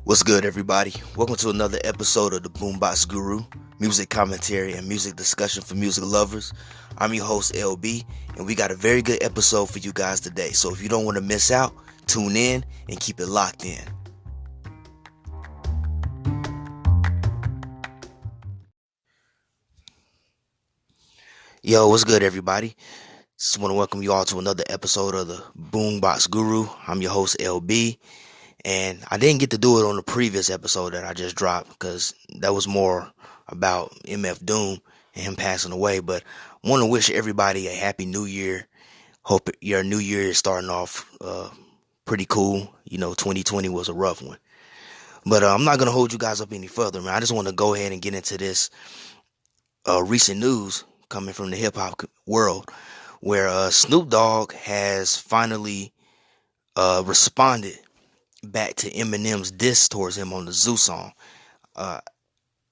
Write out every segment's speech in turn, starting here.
What's good, everybody? Welcome to another episode of the Boombox Guru, music commentary and music discussion for music lovers. I'm your host, LB, and we got a very good episode for you guys today. So if you don't want to miss out, tune in and keep it locked in. Yo, what's good, everybody? Just want to welcome you all to another episode of the Boombox Guru. I'm your host, LB. And I didn't get to do it on the previous episode that I just dropped because that was more about MF Doom and him passing away. But I want to wish everybody a happy new year. Hope your new year is starting off pretty cool. 2020 was a rough one. But I'm not going to hold you guys up any further, man. I just want to go ahead and get into this recent news coming from the hip-hop world where Snoop Dogg has finally responded back to Eminem's diss towards him on the Zeus song. I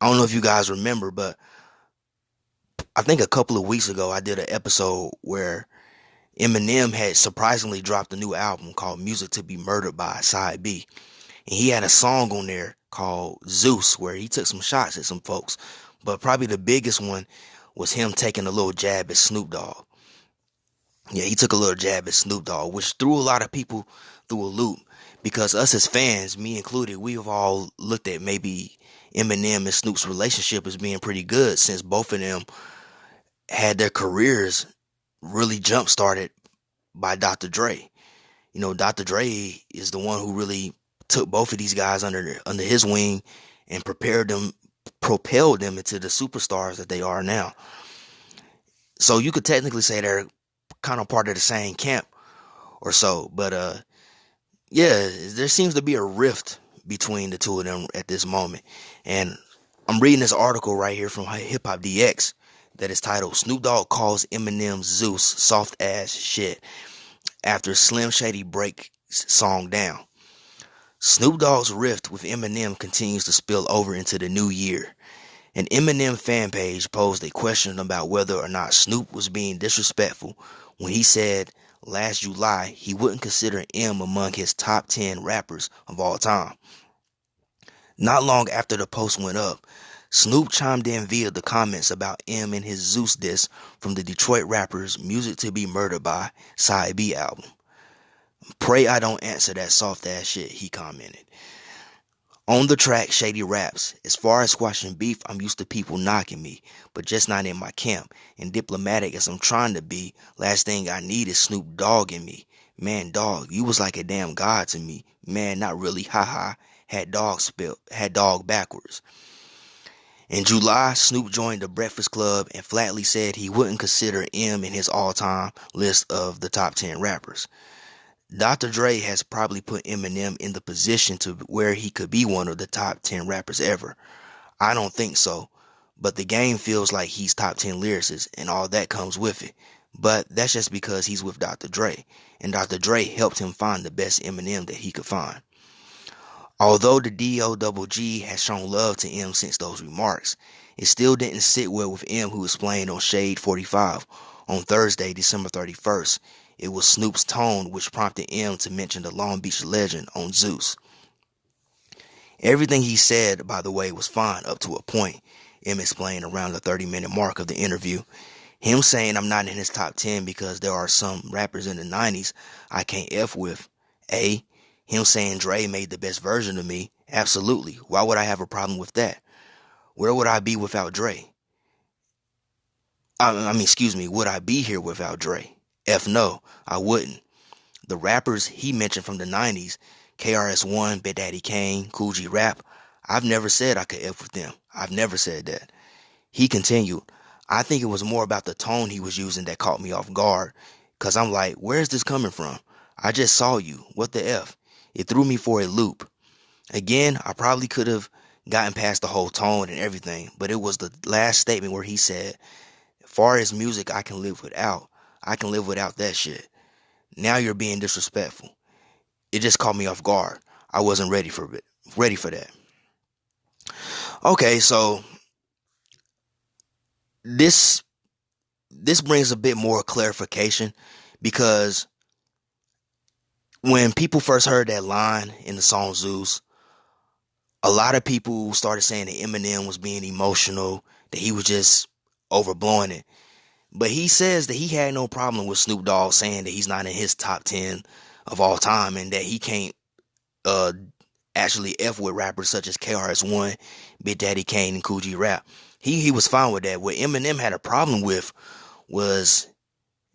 don't know if you guys remember, but I think a couple of weeks ago I did an episode where Eminem had surprisingly dropped a new album called Music to Be Murdered By Side B. And he had a song on there called Zeus where he took some shots at some folks. But probably the biggest one was him taking a little jab at Snoop Dogg. Yeah, he took a little jab at Snoop Dogg, which threw a lot of people through a loop. Because us as fans, me included, we have all looked at maybe Eminem and Snoop's relationship as being pretty good since both of them had their careers really jump-started by Dr. Dre. Dr. Dre is the one who really took both of these guys under his wing and propelled them into the superstars that they are now. So you could technically say they're kind of part of the same camp or so, but yeah, there seems to be a rift between the two of them at this moment. And I'm reading this article right here from Hip Hop DX that is titled Snoop Dogg Calls Eminem's Zeus Soft Ass Shit After Slim Shady Breaks Song Down. Snoop Dogg's rift with Eminem continues to spill over into the new year. An Eminem fan page posed a question about whether or not Snoop was being disrespectful when he said last July he wouldn't consider M among his top 10 rappers of all time. Not long after the post went up, Snoop chimed in via the comments about M and his Zeus diss from the Detroit rapper's Music to Be Murdered By Side B album. Pray I don't answer that soft ass shit, he commented. On the track Shady Raps, as far as squashing beef, I'm used to people knocking me, but just not in my camp. And diplomatic as I'm trying to be, last thing I need is Snoop Dogg in me. Man, dog, you was like a damn god to me. Man, not really, haha. Had dog backwards. In July, Snoop joined the Breakfast Club and flatly said he wouldn't consider M in his all-time list of the top 10 rappers. Dr. Dre has probably put Eminem in the position to where he could be one of the top 10 rappers ever. I don't think so, but the game feels like he's top 10 lyricist and all that comes with it. But that's just because he's with Dr. Dre, and Dr. Dre helped him find the best Eminem that he could find. Although the D.O.G. has shown love to M since those remarks, it still didn't sit well with M, who was playing on Shade 45 on Thursday, December 31st. It was Snoop's tone which prompted M to mention the Long Beach legend on Zeus. Everything he said, by the way, was fine up to a point, M explained around the 30-minute mark of the interview. Him saying I'm not in his top 10 because there are some rappers in the 90s I can't F with. Him saying Dre made the best version of me. Absolutely. Why would I have a problem with that? Where would I be without Dre? Would I be here without Dre? F no, I wouldn't. The rappers he mentioned from the 90s, KRS-One, Big Daddy Kane, Kool G Rap, I've never said I could F with them. I've never said that. He continued, I think it was more about the tone he was using that caught me off guard, because I'm like, where's this coming from? I just saw you. What the F? It threw me for a loop. Again, I probably could have gotten past the whole tone and everything, but it was the last statement where he said, as far as music I can live without that shit. Now you're being disrespectful. It just caught me off guard. I wasn't ready for that. Okay, so this brings a bit more clarification because when people first heard that line in the song Zeus, a lot of people started saying that Eminem was being emotional, that he was just overblowing it. But he says that he had no problem with Snoop Dogg saying that he's not in his top 10 of all time and that he can't uh actually F with rappers such as KRS-One, Big Daddy Kane, and Kool G Rap. He was fine with that. What Eminem had a problem with was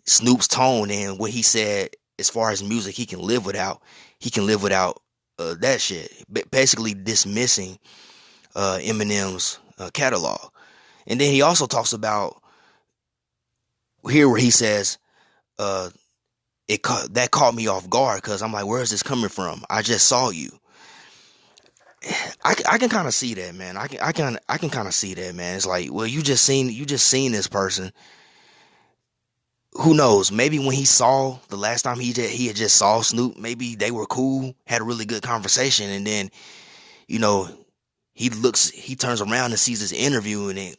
Snoop's tone and what he said as far as music he can live without. He can live without that shit. Basically dismissing Eminem's catalog. And then he also talks about here where he says, uh, that caught me off guard because I'm like, where is this coming from? I just saw you. I can kind of see that, man. I can kind of see that, man. It's like, well, you just seen this person. Who knows? Maybe when he saw the last time he had just saw Snoop, maybe they were cool, had a really good conversation, and then you know he turns around and sees this interview, and then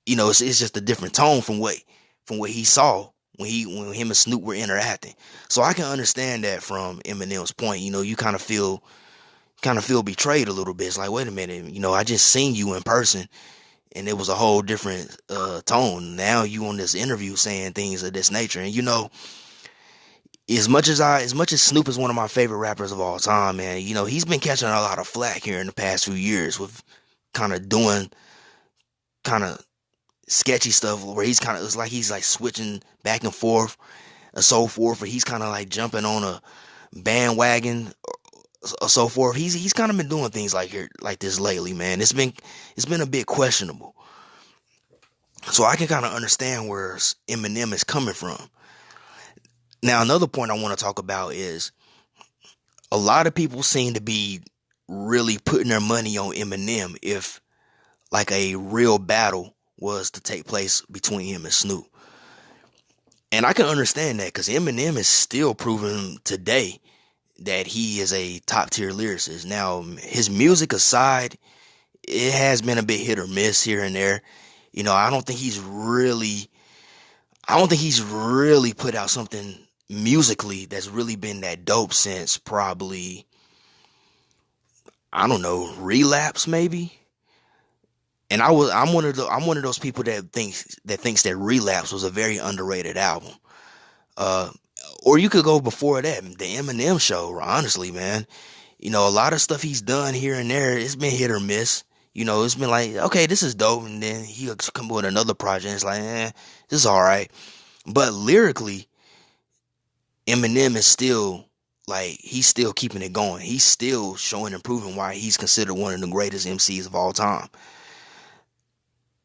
it's just a different tone from what he saw when him and Snoop were interacting. So I can understand that from Eminem's point. You kind of feel betrayed a little bit. It's like, wait a minute, I just seen you in person and it was a whole different tone. Now you on this interview saying things of this nature. And as much as Snoop is one of my favorite rappers of all time, man, he's been catching a lot of flack here in the past few years with kind of doing kind of sketchy stuff where it's like he's like switching back and forth and so forth, or he's kind of like jumping on a bandwagon or so forth. He's kind of been doing things like this lately, man. It's been a bit questionable. So I can kind of understand where Eminem is coming from. Now, another point I want to talk about is a lot of people seem to be really putting their money on Eminem if like a real battle was to take place between him and Snoop. And I can understand that because Eminem is still proving today that he is a top tier lyricist. Now, his music aside, it has been a bit hit or miss here and there. I don't think he's really put out something musically that's really been that dope since probably, I don't know, Relapse maybe. And I'm one of those people that thinks that Relapse was a very underrated album. Or you could go before that, the Eminem Show. Honestly, man, a lot of stuff he's done here and there, it's been hit or miss. It's been like, okay, this is dope, and then he'll come with another project. It's like, this is all right. But lyrically, Eminem is still like, he's still keeping it going. He's still showing and proving why he's considered one of the greatest MCs of all time.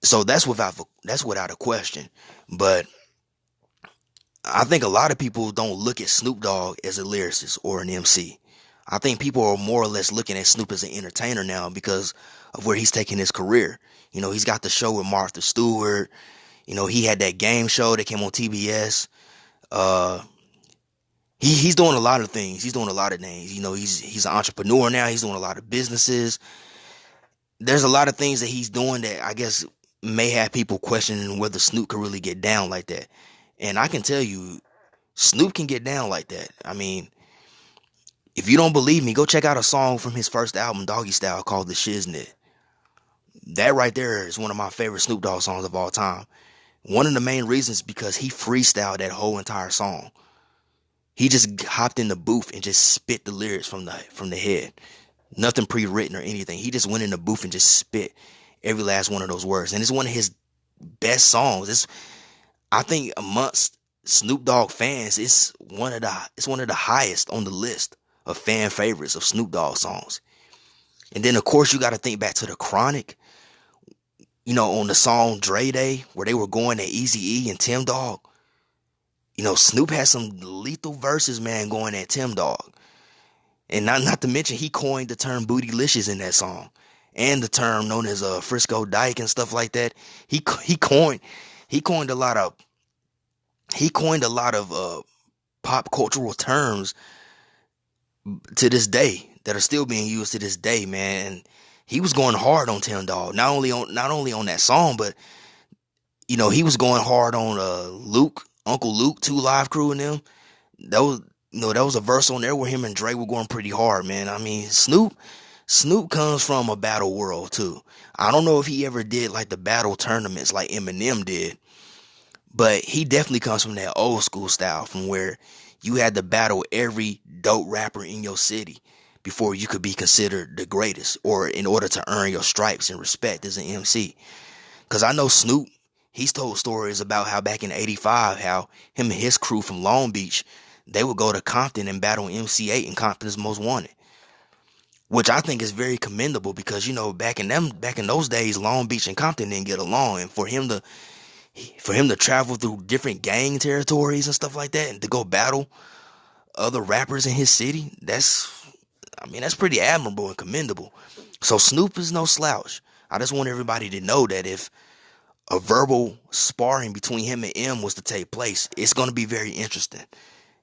So that's without a question. But I think a lot of people don't look at Snoop Dogg as a lyricist or an MC. I think people are more or less looking at Snoop as an entertainer now because of where he's taking his career. He's got the show with Martha Stewart. He had that game show that came on TBS. He's doing a lot of things. He's doing a lot of things. He's an entrepreneur now. He's doing a lot of businesses. There's a lot of things that he's doing that I guess may have people questioning whether Snoop could really get down like that. And I can tell you, Snoop can get down like that. I mean, if you don't believe me, go check out a song from his first album, Doggy Style, called The Shiznit. That right there is one of my favorite Snoop Dogg songs of all time. One of the main reasons is because he freestyled that whole entire song. He just hopped in the booth and just spit the lyrics from the head. Nothing pre-written or anything. He just went in the booth and just spit every last one of those words. And it's one of his best songs. I think amongst Snoop Dogg fans, it's one of the highest on the list of fan favorites of Snoop Dogg songs. And then of course you got to think back to the Chronic, on the song Dre Day, where they were going at Eazy-E and Tim Dog. Snoop had some lethal verses, man, going at Tim Dog. And not to mention he coined the term bootylicious in that song, and the term known as Frisco Dyke and stuff like that. He coined a lot of pop cultural terms to this day that are still being used to this day, man. And he was going hard on Tim Dog, not only on that song, but he was going hard on Uncle Luke, 2 Live Crew, and them. That was a verse on there where him and Dre were going pretty hard, man. I mean, Snoop Snoop comes from a battle world too. I don't know if he ever did like the battle tournaments like Eminem did, but he definitely comes from that old school style from where you had to battle every dope rapper in your city before you could be considered the greatest or in order to earn your stripes and respect as an MC. Because I know Snoop, he's told stories about how back in 85, how him and his crew from Long Beach, they would go to Compton and battle MC8 in Compton's Most Wanted. Which I think is very commendable because, back in those days, Long Beach and Compton didn't get along. And for him to travel through different gang territories and stuff like that and to go battle other rappers in his city, that's pretty admirable and commendable. So Snoop is no slouch. I just want everybody to know that if a verbal sparring between him and M was to take place, it's going to be very interesting.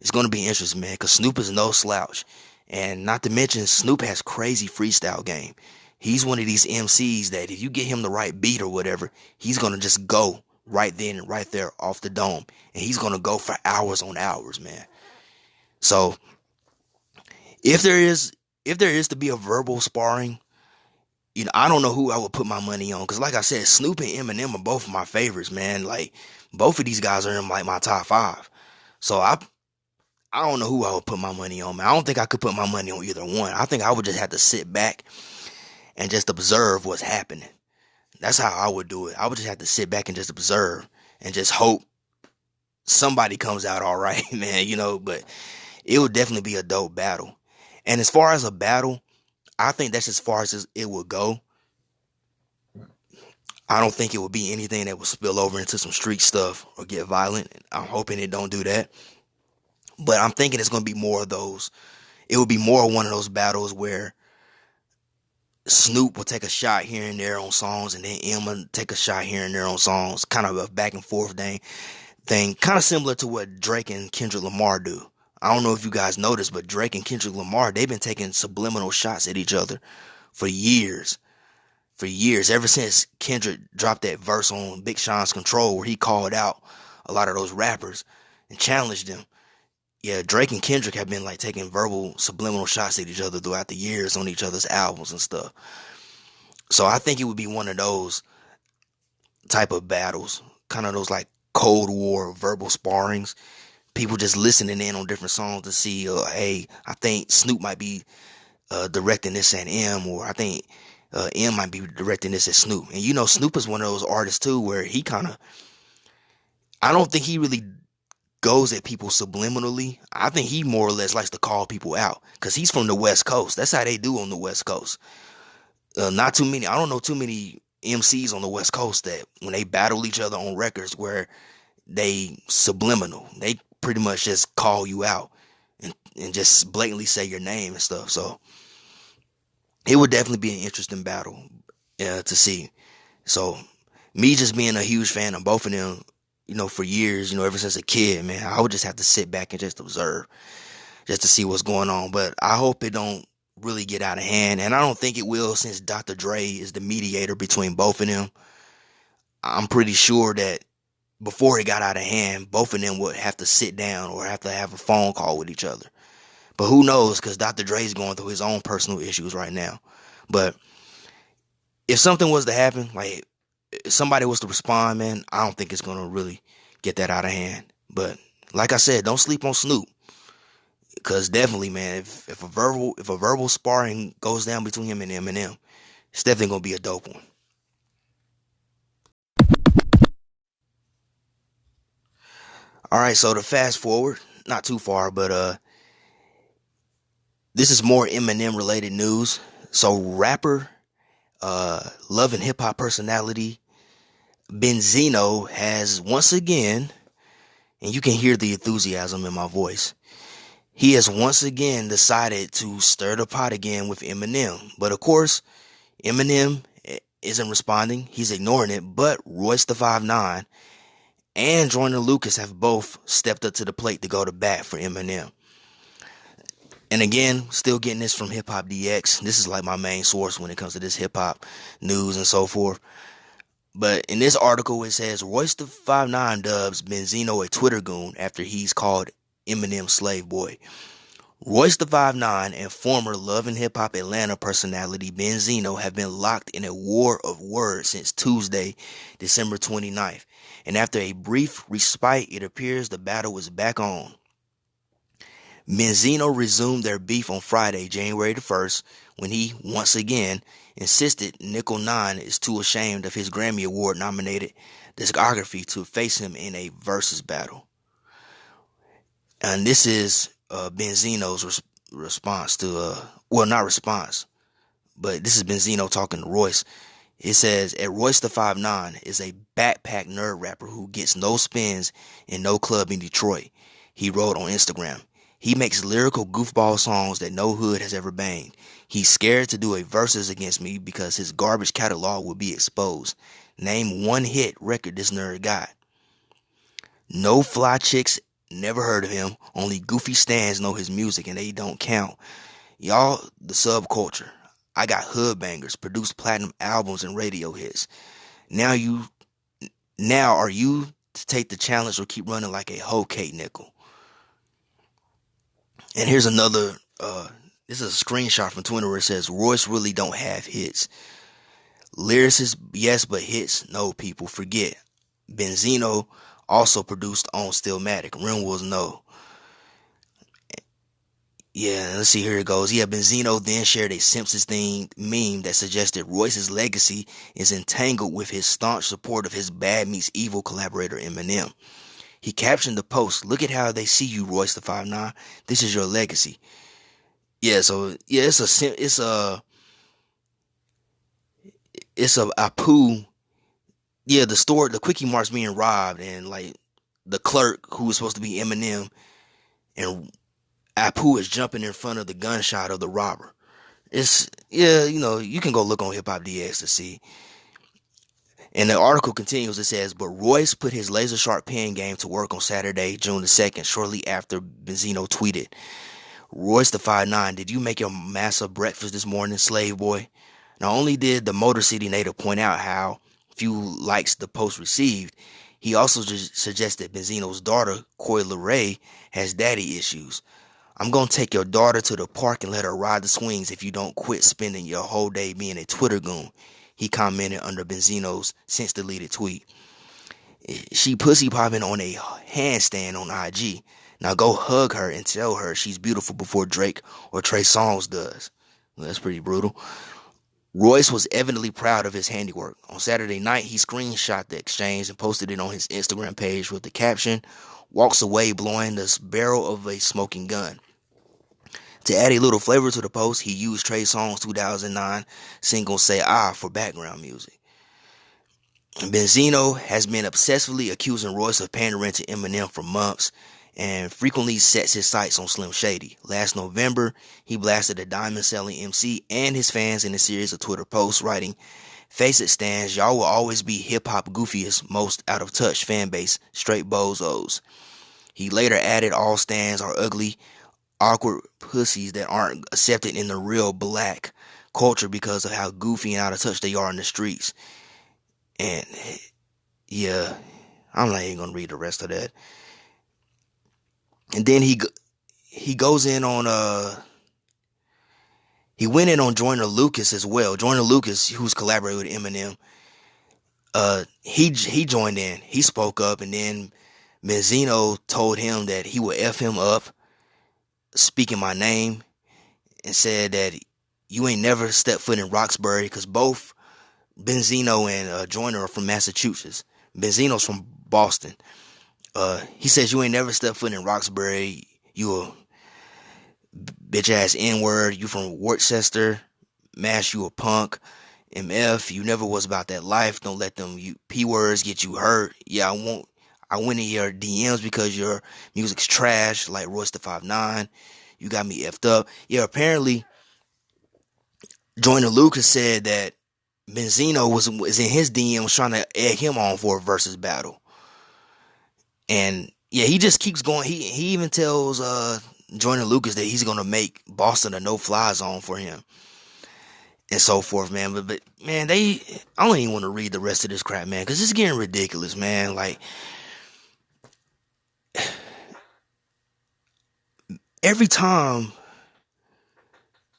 It's going to be interesting, man, because Snoop is no slouch. And not to mention, Snoop has crazy freestyle game. He's one of these MCs that if you get him the right beat or whatever, he's going to just go right then and right there off the dome. And he's going to go for hours on hours, man. So if there is to be a verbal sparring, I don't know who I would put my money on. Because like I said, Snoop and Eminem are both of my favorites, man. Like, both of these guys are in like my top 5. So I don't know who I would put my money on, man. I don't think I could put my money on either one. I think I would just have to sit back and just observe what's happening. That's how I would do it. I would just have to sit back and just observe and just hope somebody comes out all right, man, but it would definitely be a dope battle. And as far as a battle, I think that's as far as it would go. I don't think it would be anything that would spill over into some street stuff or get violent. I'm hoping it don't do that. But I'm thinking it's going to be more of those. It would be more one of those battles where Snoop will take a shot here and there on songs, and then M will take a shot here and there on songs. Kind of a back and forth thing. Kind of similar to what Drake and Kendrick Lamar do. I don't know if you guys noticed, but Drake and Kendrick Lamar, they've been taking subliminal shots at each other for years. For years. Ever since Kendrick dropped that verse on Big Sean's Control where he called out a lot of those rappers and challenged them. Yeah, Drake and Kendrick have been like taking verbal subliminal shots at each other throughout the years on each other's albums and stuff. So I think it would be one of those type of battles, kind of those like Cold War verbal sparrings. People just listening in on different songs to see, hey, I think Snoop might be directing this at M, or I think M might be directing this at Snoop. And Snoop is one of those artists too where he I don't think he really goes at people subliminally. I think he more or less likes to call people out because he's from the West Coast. That's how they do on the West Coast. Not too many. I don't know too many MCs on the West Coast that when they battle each other on records where they subliminal. They pretty much just call you out and just blatantly say your name and stuff. So it would definitely be an interesting battle to see. So me just being a huge fan of both of them, for years, ever since a kid, man, I would just have to sit back and just observe just to see what's going on. But I hope it don't really get out of hand. And I don't think it will, since Dr. Dre is the mediator between both of them. I'm pretty sure that before it got out of hand, both of them would have to sit down or have to have a phone call with each other. But who knows, because Dr. Dre's going through his own personal issues right now. But if something was to happen, like if somebody was to respond, man, I don't think it's going to really get that out of hand. But like I said, don't sleep on Snoop. Because definitely, man, if a verbal sparring goes down between him and Eminem, it's definitely going to be a dope one. All right, so to fast forward, not too far, but this is more Eminem related news. So rapper, love and hip hop personality Benzino has once again, and you can hear the enthusiasm in my voice, he has once again decided to stir the pot again with Eminem. But of course, Eminem isn't responding. He's ignoring it. But Royce the 5'9" and Joyner Lucas have both stepped up to the plate to go to bat for Eminem. And again, still getting this from Hip Hop DX. This is like my main source when it comes to this hip hop news and so forth. But in this article, it says Royce the 5'9" dubs Benzino a Twitter goon after he's called Eminem slave boy. Royce the 5'9" and former Love and Hip Hop Atlanta personality Benzino have been locked in a war of words since Tuesday, December 29th. And after a brief respite, it appears the battle is back on. Benzino resumed their beef on Friday, January the 1st, when he, once again, insisted Nickel 9 is too ashamed of his Grammy Award nominated discography to face him in a versus battle. And this is Benzino's response to, well, not response, but this is Benzino talking to Royce. It says, at Royce the 5'9" is a backpack nerd rapper who gets no spins in no club in Detroit. He wrote on Instagram. He makes lyrical goofball songs that no hood has ever banged. He's scared to do a versus against me because his garbage catalog will be exposed. Name one hit record this nerd got. No fly chicks, never heard of him. Only goofy stans know his music and they don't count. Y'all, the subculture. I got hood bangers, produced platinum albums and radio hits. Now are you to take the challenge or keep running like a hoe, Kate Nickel? And here's another, this is a screenshot from Twitter where it says, Royce really don't have hits. Lyricists, yes, but hits, no, people, forget. Benzino also produced on Stillmatic. Rimwoods, no. Yeah, let's see, here it goes. Yeah, Benzino then shared a Simpsons-themed meme that suggested Royce's legacy is entangled with his staunch support of his Bad Meets Evil collaborator Eminem. He captioned the post, look at how they see you, Royce the 5'9". This is your legacy. Yeah, so, yeah, it's a Apu. Yeah, the Quickie Mart's being robbed, and, like, the clerk, who was supposed to be Eminem, and Apu is jumping in front of the gunshot of the robber. It's, yeah, you can go look on Hip Hop DX to see. And the article continues, it says, but Royce put his laser sharp pen game to work on Saturday, June the 2nd, shortly after Benzino tweeted, Royce the 5'9", did you make your massive breakfast this morning, slave boy? Not only did the Motor City native point out how few likes the post received, he also suggested Benzino's daughter, Coi Leray, has daddy issues. I'm going to take your daughter to the park and let her ride the swings if you don't quit spending your whole day being a Twitter goon, he commented under Benzino's since deleted tweet. She pussy popping on a handstand on IG. Now go hug her and tell her she's beautiful before Drake or Trey Songz does. Well, that's pretty brutal. Royce was evidently proud of his handiwork. On Saturday night, he screenshot the exchange and posted it on his Instagram page with the caption, walks away blowing the barrel of a smoking gun. To add a little flavor to the post, he used Trey Songz' 2009 single Say Ah for background music. Benzino has been obsessively accusing Royce of pandering to Eminem for months and frequently sets his sights on Slim Shady. Last November, he blasted a diamond-selling MC and his fans in a series of Twitter posts, writing, face it, stans, y'all will always be hip-hop goofiest, most out-of-touch fan base, straight bozos. He later added, all stans are ugly, awkward pussies that aren't accepted in the real black culture because of how goofy and out of touch they are in the streets. And yeah, I'm not even gonna read the rest of that. And then he goes in on he went in on Joyner Lucas as well. Joyner Lucas, who's collaborated with Eminem, he joined in. He spoke up, and then Benzino told him that he would F him up, speaking my name, and said that you ain't never stepped foot in Roxbury, because both Benzino and Joyner are from Massachusetts. Benzino's from Boston. He says you ain't never stepped foot in Roxbury. You a bitch ass N-word. You from Worcester, Mass. You a punk. MF. You never was about that life. Don't let them P words get you hurt. Yeah, I went in your DMs because your music's trash, like Royce the 5'9". You got me effed up. Yeah, apparently, Joyner Lucas said that Benzino was in his DMs trying to egg him on for a versus battle. And yeah, he just keeps going. He even tells Joyner Lucas that he's gonna make Boston a no-fly zone for him, and so forth, man. But man, I don't even want to read the rest of this crap, man, because it's getting ridiculous, man. Like, every time,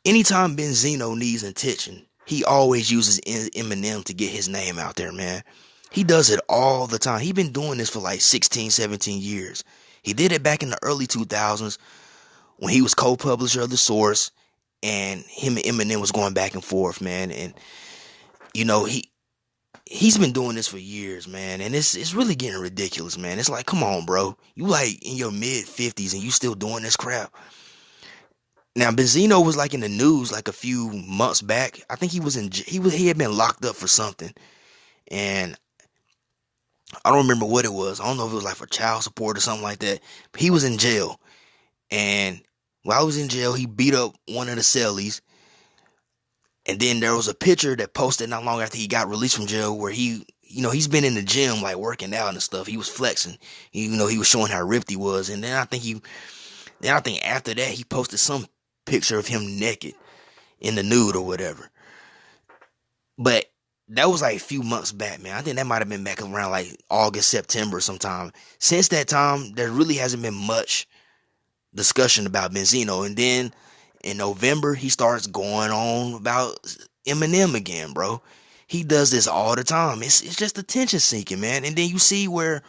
anytime Benzino needs attention, he always uses Eminem to get his name out there, man. He does it all the time. He's been doing this for like 16, 17 years. He did it back in the early 2000s when he was co-publisher of The Source, and him and Eminem was going back and forth, man. And, you know, he's been doing this for years, man, and it's really getting ridiculous, man. It's like, come on, bro. You like in your mid-50s and you still doing this crap. Now, Benzino was like in the news like a few months back. I think he had been locked up for something, and I don't remember what it was. I don't know if it was like for child support or something like that. But he was in jail, and while he was in jail, he beat up one of the cellies. And then there was a picture that posted not long after he got released from jail where he's been in the gym like working out and stuff. He was flexing, he was showing how ripped he was. And then I think after that he posted some picture of him naked in the nude or whatever. But that was like a few months back, man. I think that might have been back around like August, September sometime. Since that time, there really hasn't been much discussion about Benzino. And then in November, he starts going on about Eminem again, bro. He does this all the time. It's just attention seeking, man. And then you see where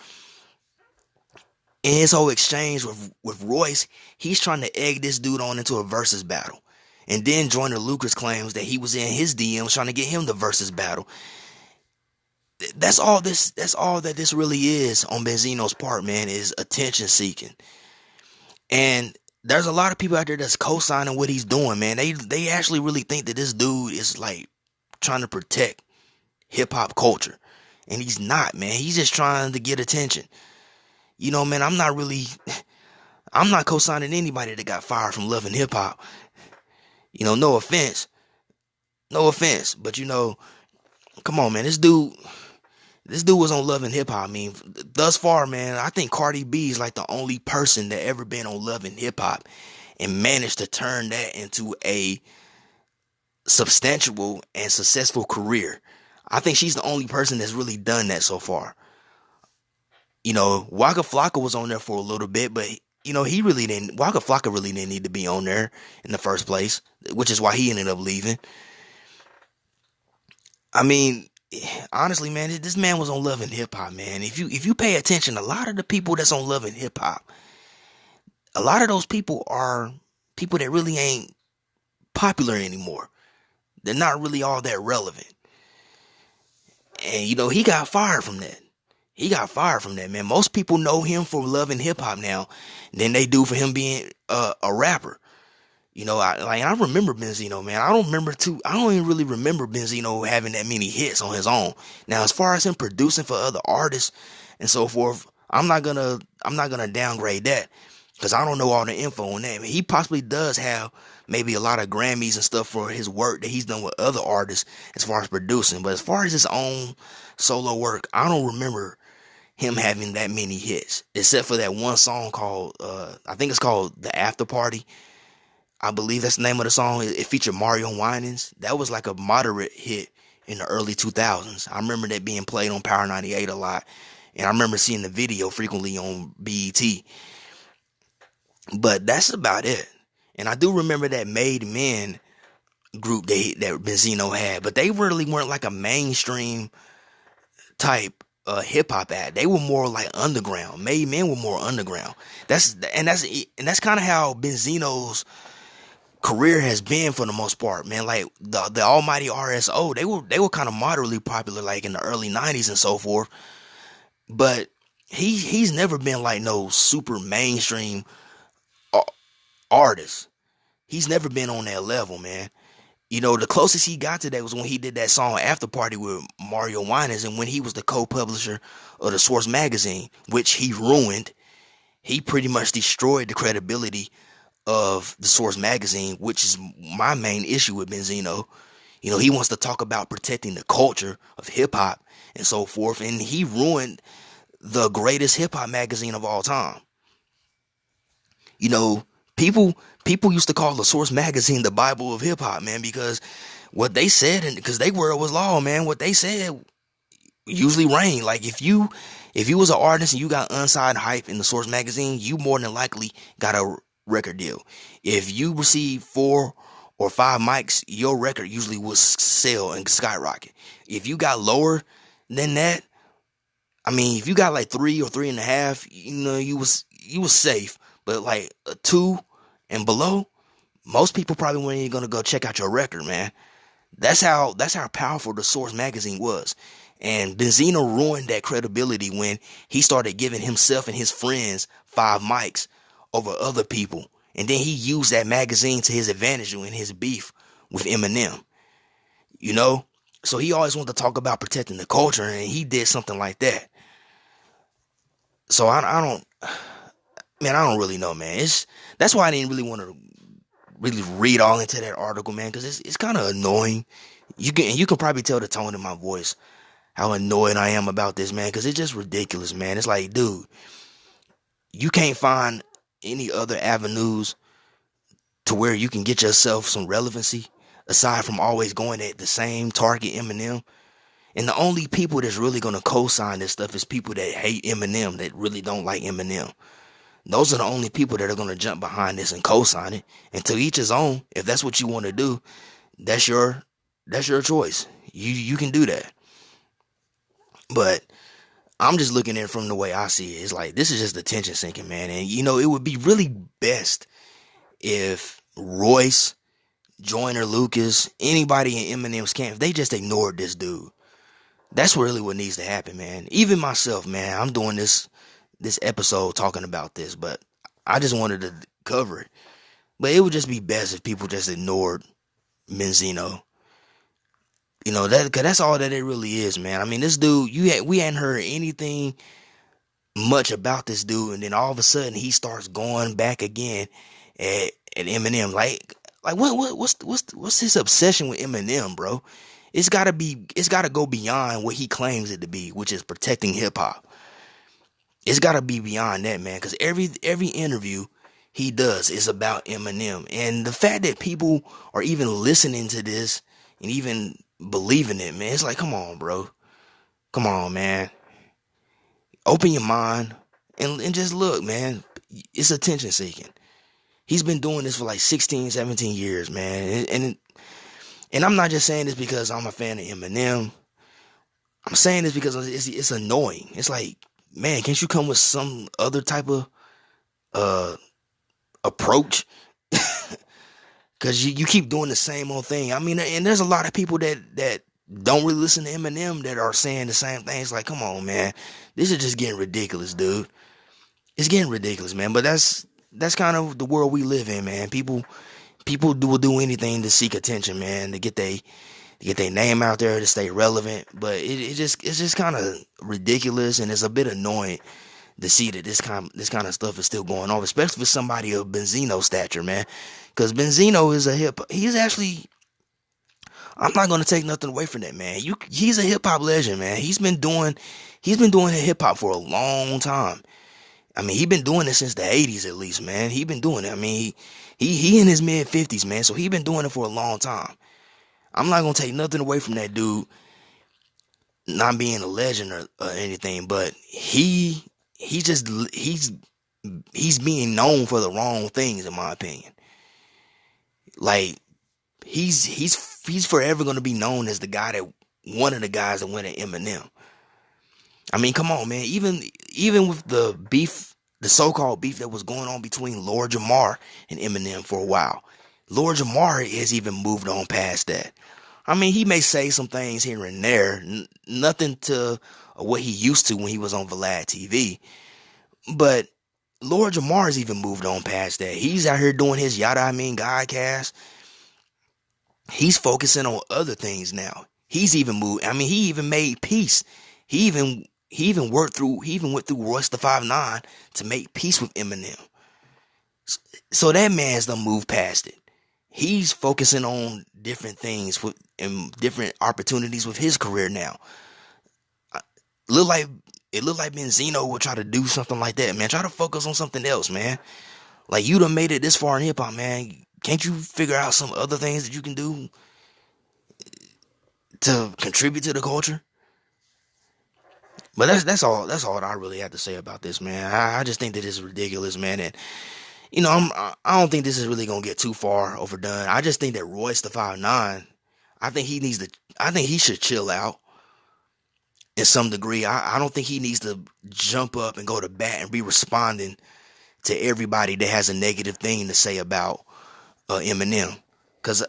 in his whole exchange with Royce, he's trying to egg this dude on into a versus battle. And then Joyner Lucas claims that he was in his DMs trying to get him the versus battle. That's all that this really is on Benzino's part, man, is attention seeking. And there's a lot of people out there that's co-signing what he's doing, man. They actually really think that this dude is like trying to protect hip-hop culture. And he's not, man. He's just trying to get attention. You know, man, I'm not co-signing anybody that got fired from loving hip-hop. You know, no offense. But, you know, come on, man. This dude was on Love and Hip Hop. I mean, thus far, man, I think Cardi B is like the only person that ever been on Love and Hip Hop and managed to turn that into a substantial and successful career. I think she's the only person that's really done that so far. You know, Waka Flocka was on there for a little bit, but, you know, Waka Flocka really didn't need to be on there in the first place, which is why he ended up leaving. I mean, honestly, man, this man was on Love and Hip Hop, man. If you pay attention, a lot of the people that's on Love and Hip Hop, a lot of those people are people that really ain't popular anymore. They're not really all that relevant. And, you know, he got fired from that. Man. Most people know him for Love and Hip Hop now than they do for him being a rapper. You know, I remember Benzino, man. I don't even really remember Benzino having that many hits on his own. Now, as far as him producing for other artists and so forth, I'm not gonna downgrade that because I don't know all the info on that. He possibly does have maybe a lot of Grammys and stuff for his work that he's done with other artists as far as producing. But as far as his own solo work, I don't remember him having that many hits, except for that one song called, I think it's called The After Party. I believe that's the name of the song. It featured Mario Winans. That was like a moderate hit in the early 2000s. I remember that being played on Power 98 a lot. And I remember seeing the video frequently on BET. But that's about it. And I do remember that Made Men group that Benzino had. But they really weren't like a mainstream type hip-hop act. They were more like underground. Made Men were more underground. That's kind of how Benzino's career has been for the most part, man. Like the almighty RSO, they were kind of moderately popular like in the early 90s and so forth. But he's never been like no super mainstream artist. He's never been on that level, man. You know, the closest he got to that was when he did that song After Party with Mario Winans, and when he was the co-publisher of the Source magazine, which he ruined. He pretty much destroyed the credibility of the Source magazine, which is my main issue with Benzino. You know, he wants to talk about protecting the culture of hip-hop and so forth, and he ruined the greatest hip-hop magazine of all time. You know, people used to call the Source magazine the Bible of hip-hop, man, because what they said, and because they were was law, man, what they said usually reigned. Like if you was an artist and you got unsigned hype in the Source magazine, you more than likely got a record deal. If you receive 4 or 5 mics, your record usually will sell and skyrocket. If you got lower than that, I mean, if you got like 3 or 3.5, you was safe. But like a 2 and below, most people probably weren't even gonna go check out your record, man. That's how powerful the Source magazine was. And Benzino ruined that credibility when he started giving himself and his friends 5 mics over other people. And then he used that magazine to his advantage in his beef with Eminem. You know? So he always wanted to talk about protecting the culture, and he did something like that. So I don't really know, man. That's why I didn't really want to really read all into that article, man, because it's kind of annoying. You can probably tell the tone in my voice how annoyed I am about this, man, because it's just ridiculous, man. It's like, dude, you can't find any other avenues to where you can get yourself some relevancy aside from always going at the same target, Eminem. And the only people that's really gonna co-sign this stuff is people that hate Eminem, that really don't like Eminem. Those are the only people that are gonna jump behind this and co-sign it. And to each his own. If that's what you want to do, that's your choice. You can do that. But I'm just looking at it from the way I see it. It's like, this is just attention sinking, man. And it would be really best if Royce, Joyner Lucas, anybody in Eminem's camp, if they just ignored this dude. That's really what needs to happen, man. Even myself, man, I'm doing this episode talking about this, but I just wanted to cover it. But it would just be best if people just ignored Benzino. Cause that's all that it really is, man. I mean, this dude, we hadn't heard anything much about this dude, and then all of a sudden he starts going back again at Eminem. Like what's his obsession with Eminem, bro? It's gotta go beyond what he claims it to be, which is protecting hip hop. It's gotta be beyond that, man. Cause every interview he does is about Eminem, and the fact that people are even listening to this and even believing it, man, it's like, come on, bro. Come on, man. Open your mind and just look, man. It's attention seeking. He's been doing this for like 16, 17 years, man. And I'm not just saying this because I'm a fan of Eminem. I'm saying this because it's annoying. It's like, man, can't you come with some other type of approach? Because you keep doing the same old thing. I mean, and there's a lot of people that don't really listen to Eminem that are saying the same things. Like, come on, man. This is just getting ridiculous, dude. It's getting ridiculous, man. But that's kind of the world we live in, man. People will do anything to seek attention, man, to get their name out there, to stay relevant. But it's just kind of ridiculous, and it's a bit annoying to see that this kind of stuff is still going on, especially for somebody of Benzino stature, man. Because Benzino is he's actually, I'm not gonna take nothing away from that, man. He's a hip hop legend, man. He's been doing hip hop for a long time. I mean, he's been doing it since the 80s at least, man. He been doing it. I mean, he in his mid 50s, man. So he been doing it for a long time. I'm not gonna take nothing away from that dude not being a legend or anything, but he's being known for the wrong things, in my opinion. Like, he's forever gonna be known as one of the guys that went at Eminem. I mean, come on, man. Even with the beef, the so-called beef that was going on between Lord Jamar and Eminem for a while, Lord Jamar has even moved on past that. I mean, he may say some things here and there, nothing to what he used to when he was on Vlad TV, but Lord Jamar's even moved on past that. He's out here doing his Yada I Mean Godcast. He's focusing on other things now. He's even moved. I mean, he even made peace. He even went through Royce the 5'9" to make peace with Eminem. So that man's done moved past it. He's focusing on different things and different opportunities with his career now. It looked like Benzino would try to do something like that, man. Try to focus on something else, man. Like, you done made it this far in hip hop, man. Can't you figure out some other things that you can do to contribute to the culture? But that's all I really have to say about this, man. I just think that it's ridiculous, man. And I don't think this is really gonna get too far overdone. I just think that Royce the 5'9", I think he should chill out in some degree. I don't think he needs to jump up and go to bat and be responding to everybody that has a negative thing to say about Eminem. Cause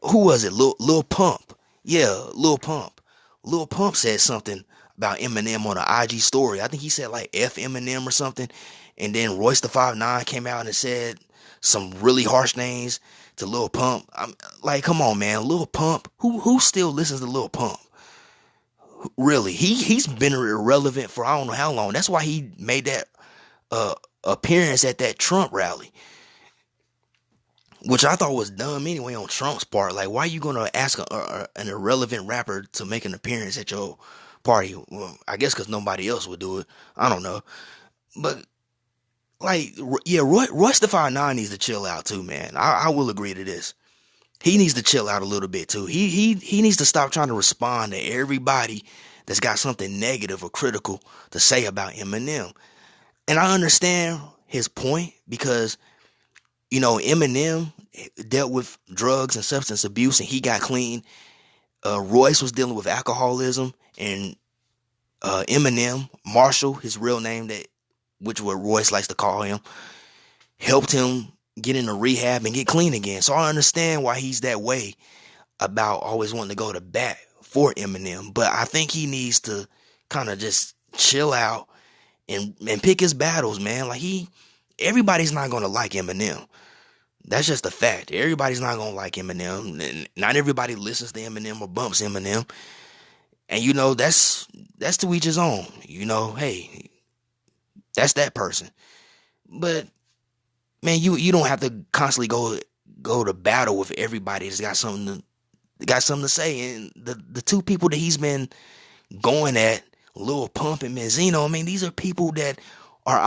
who was it? Lil Pump. Yeah, Lil Pump. Lil Pump said something about Eminem on an IG story. I think he said like F Eminem or something. And then Royce the 5'9" came out and said some really harsh names to Lil Pump. I'm like, come on, man, Lil Pump. Who still listens to Lil Pump? Really, he's been irrelevant for I don't know how long. That's why he made that appearance at that Trump rally, which I thought was dumb anyway on Trump's part. Like, why are you gonna ask an irrelevant rapper to make an appearance at your party? Well, I guess because nobody else would do it. I don't know, but like, yeah, Royce the 5'9" needs to chill out too, man. I will agree to this. He needs to chill out a little bit too. He needs to stop trying to respond to everybody that's got something negative or critical to say about Eminem. And I understand his point because, Eminem dealt with drugs and substance abuse and he got clean. Royce was dealing with alcoholism, and Eminem, Marshall, his real name, which what Royce likes to call him, helped him get into rehab and get clean again. So I understand why he's that way about always wanting to go to bat for Eminem. But I think he needs to kind of just chill out and pick his battles, man. Like, everybody's not going to like Eminem. That's just a fact. Everybody's not going to like Eminem. And not everybody listens to Eminem or bumps Eminem. And, that's to each his own. Hey, that's that person. But man, you don't have to constantly go to battle with everybody that's got something to say. And the two people that he's been going at, Lil Pump and Benzino, I mean, these are people that are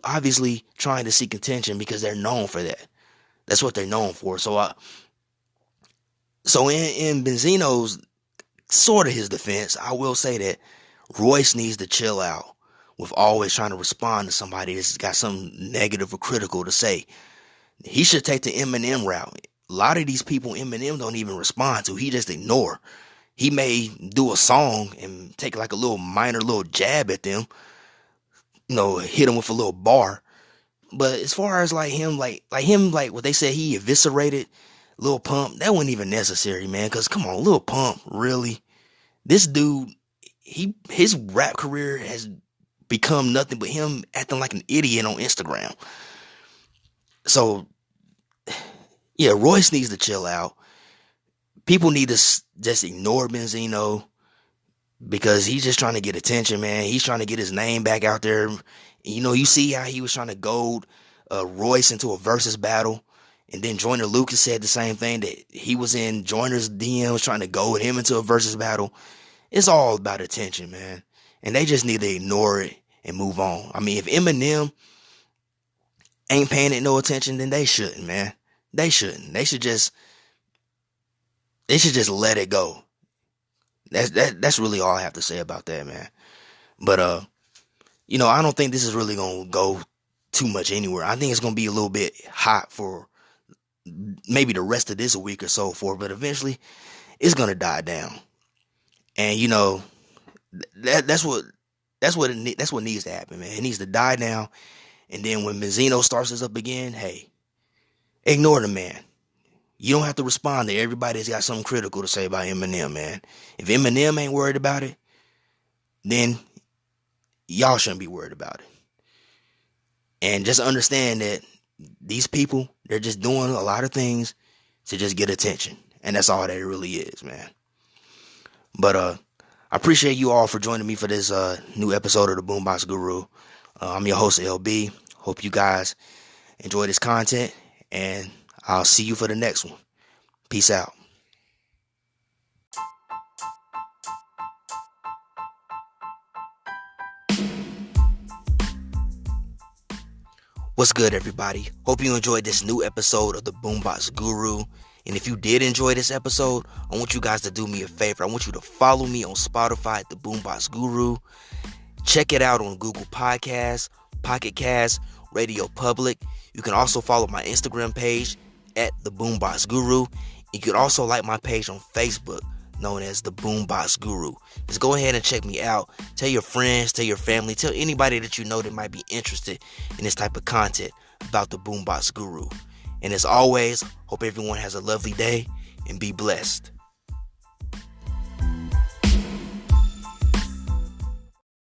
obviously trying to seek attention because they're known for that. That's what they're known for. So in Benzino's sort of his defense, I will say that Royce needs to chill out with always trying to respond to somebody that's got something negative or critical to say. He should take the Eminem route. A lot of these people Eminem don't even respond to. He just ignore. He may do a song and take like a minor jab at them, hit them with a little bar. But as far as like what they said, he eviscerated Lil Pump, that wasn't even necessary, man. Cause come on, Lil Pump, really? This dude, his rap career has become nothing but him acting like an idiot on Instagram. So, yeah, Royce needs to chill out. People need to just ignore Benzino because he's just trying to get attention, man. He's trying to get his name back out there. You see how he was trying to goad Royce into a versus battle. And then Joyner Lucas said the same thing, that he was in Joyner's DMs trying to goad him into a versus battle. It's all about attention, man. And they just need to ignore it and move on. I mean, if Eminem ain't paying it no attention, then they shouldn't, man. They shouldn't. They should just let it go. That's really all I have to say about that, man. But I don't think this is really gonna go too much anywhere. I think it's gonna be a little bit hot for maybe the rest of this week or so but eventually it's gonna die down. And that's what needs to happen, man. It needs to die down. And then when Benzino starts this up again, hey, ignore the man. You don't have to respond to everybody that's got something critical to say about Eminem, man. If Eminem ain't worried about it, then y'all shouldn't be worried about it. And just understand that these people, they're just doing a lot of things to just get attention. And that's all that it really is, man. But I appreciate you all for joining me for this new episode of the Boombox Guru. I'm your host, LB. Hope you guys enjoy this content, and I'll see you for the next one. Peace out. What's good, everybody? Hope you enjoyed this new episode of the Boombox Guru. And if you did enjoy this episode, I want you guys to do me a favor. I want you to follow me on Spotify at the Boombox Guru. Check it out on Google Podcasts, Pocket Casts, Radio Public. You You can also follow my Instagram page at the Boombox Guru. You can also like my page on Facebook, known as the Boombox Guru. Just go ahead and check me out. Tell your friends, tell your family, tell anybody that you know that might be interested in this type of content about the Boombox Guru. And as always, hope everyone has a lovely day and be blessed.